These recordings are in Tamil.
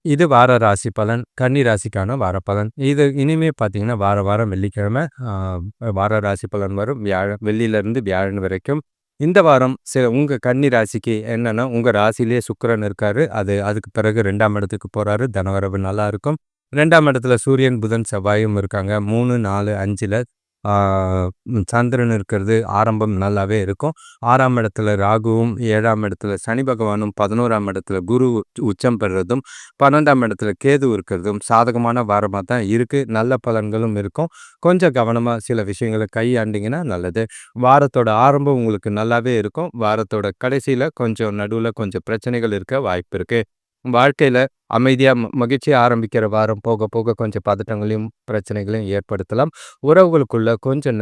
இது வார ராசி பலன். கன்னி ராசிக்கான வார பலன். இது இனிமே பார்த்தீங்கன்னா, வாரம் வெள்ளிக்கிழமை வார ராசி பலன் வரும். வெள்ளியிலிருந்து வியாழன் வரைக்கும். இந்த வாரம் உங்க கன்னி ராசிக்கு என்னன்னா, உங்க ராசியிலேயே சுக்கிரன் இருக்காரு. அதுக்கு பிறகு 2ஆம் இடத்துக்கு போறாரு. தனவரவு நல்லா இருக்கும். 2ஆம் இடத்துல சூரியன், புதன், செவ்வாயும் இருக்காங்க. 3, 4, 5ல ஆ சந்திரன் இருக்கிறது ஆரம்பம் நல்லாவே இருக்கும். 6ஆம் இடத்துல ராகுவும், 7ஆம் இடத்துல சனி பகவானும், 11ஆம் இடத்துல குரு உச்சம் பெறுறதும், 12ஆம் இடத்துல கேது இருக்கிறதும் சாதகமான வாரமா தான் இருக்கு. நல்ல பலன்களும் இருக்கும். கொஞ்சம் கவனமா சில விஷயங்கள கையாண்டீங்கன்னா நல்லது. வாரத்தோட ஆரம்பம் உங்களுக்கு நல்லாவே இருக்கும். வாரத்தோட கடைசியில கொஞ்சம் நடுவுல கொஞ்சம் பிரச்சனைகள் இருக்க வாய்ப்பு இருக்கு. வாழ்க்கையில அமைதியா மகிழ்ச்சியா ஆரம்பிக்கிற வாரம் போக போக கொஞ்சம் பதட்டங்களையும் பிரச்சனைகளையும் ஏற்படுத்தலாம். உறவுகளுக்குள்ள கொஞ்சம்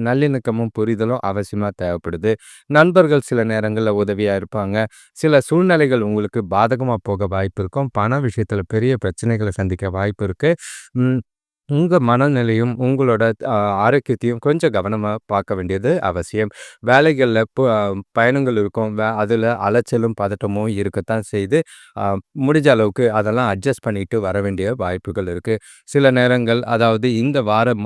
நல்லிணக்கமும் புரிதலும் அவசியமா தேவைப்படுது. நண்பர்கள் சில நேரங்கள்ல உதவியா இருப்பாங்க. சில சூழ்நிலைகள் உங்களுக்கு பாதகமா போக வாய்ப்பு இருக்கும். பண விஷயத்துல பெரிய பிரச்சனைகளை சந்திக்க வாய்ப்பு இருக்கு. உங்க மனநிலையும் உங்களோட ஆரோக்கியத்தையும் கொஞ்சம் கவனமா பார்க்க வேண்டியது அவசியம். வேலைகள்ல பயணங்கள் இருக்கும். அதுல அலைச்சலும் பதட்டமும் இருக்கத்தான் செய்யுது. முடிஞ்ச அளவுக்கு அதெல்லாம் அட்ஜஸ்ட் பண்ணிட்டு வர வேண்டிய வாய்ப்புகள் இருக்கு. சில நேரங்கள் அதாவது இந்த வாரம்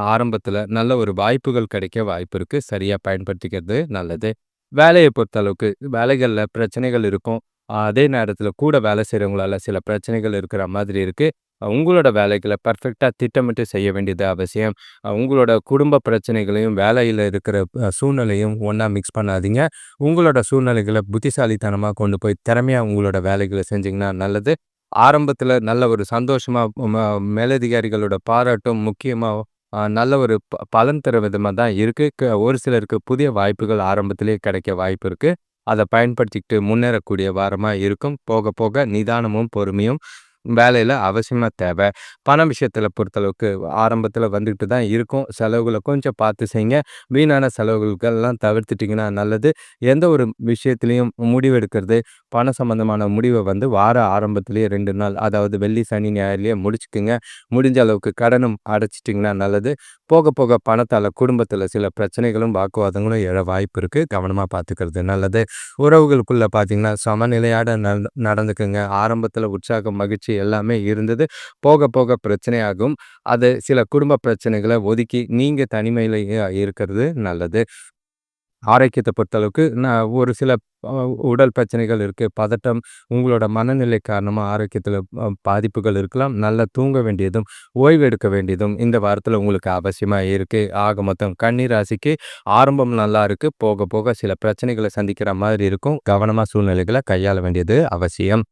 ஆரம்பத்துல நல்ல ஒரு வாய்ப்புகள் கிடைக்க வாய்ப்பு இருக்கு. சரியா பயன்படுத்திக்கிறது நல்லது. வேலையை பொறுத்தளவுக்கு வேலைகள்ல பிரச்சனைகள் இருக்கும். அதே நேரத்துல கூட வேலை செய்றவங்களால சில பிரச்சனைகள் இருக்கிற மாதிரி இருக்கு. உங்களோட வேலைகள பெர்ஃபெக்ட்டா திட்டமிட்டு செய்ய வேண்டியது அவசியம். உங்களோட குடும்ப பிரச்சனைகளையும், வேலையில இருக்கிற சூழ்நிலையும் ஒண்ணா மிக்ஸ் பண்ணாதீங்க. உங்களோட சூழ்நிலைகள புத்திசாலித்தனமா கொண்டு போய் திறமையா உங்களோட வேலைகள செஞ்சீங்கன்னா நல்லது. ஆரம்பத்துல நல்ல ஒரு சந்தோஷமா மேலதிகாரிகளோட பாராட்டும் முக்கியமா நல்ல ஒரு பலன் தர விதமா தான் இருக்கு. ஒரு சிலருக்கு புதிய வாய்ப்புகள் ஆரம்பத்திலேயே கிடைக்க வாய்ப்பு இருக்கு. அத பயன்படுத்திக்கிட்டு முன்னேறக்கூடிய வாரமா இருக்கும். போக போக நிதானமும், பொறுமையும் வேலையில அவசியமா தேவை. பண விஷயத்துல பொறுத்தளவுக்கு ஆரம்பத்துல வந்துகிட்டு தான் இருக்கும். செலவுகள கொஞ்சம் பார்த்து செய்யுங்க. வீணான செலவுகள்லாம் தவிர்த்துட்டீங்கன்னா நல்லது. எந்த ஒரு விஷயத்திலயும் முடிவெடுக்கிறது, பண சம்பந்தமான முடிவ வார ஆரம்பத்திலேயே 2 நாள், அதாவது வெள்ளி, சனி, ஞாயிறுலயே முடிச்சுக்குங்க. முடிஞ்ச அளவுக்கு கடனும் அடைச்சிட்டிங்கன்னா நல்லது. போக போக பணத்தால குடும்பத்துல சில பிரச்சனைகளும், வாக்குவாதங்களும் எழ வாய்ப்பு இருக்கு. கவனமா பார்த்துக்கிறது நல்லது. உறவுகளுக்குள்ள பார்த்தீங்கன்னா, சமநிலையோட நடந்துக்குங்க. ஆரம்பத்துல உற்சாகம், மகிழ்ச்சி எல்லாமே இருந்தது. போக போக பிரச்சனையாகும். அது சில குடும்ப பிரச்சனைகள ஒதுக்கி நீங்க தனிமையிலேயே இருக்கிறது நல்லது. ஆரோக்கியத்த பொறுத்தளவுக்கு ஒரு சில உடல் பிரச்சனைகள் இருக்கு. பதட்டம், உங்களோட மனநிலை காரணமா ஆரோக்கியத்துல பாதிப்புகள் இருக்கலாம். நல்லா தூங்க வேண்டியதும், ஓய்வு எடுக்க வேண்டியதும் இந்த வாரத்துல உங்களுக்கு அவசியமா இருக்கு. ஆக மொத்தம் கன்னி ராசிக்கு ஆரம்பம் நல்லா இருக்கு. போக போக சில பிரச்சனைகள சந்திக்கிற மாதிரி இருக்கும். கவனமா சூழ்நிலைகள கையாள வேண்டியது அவசியம்.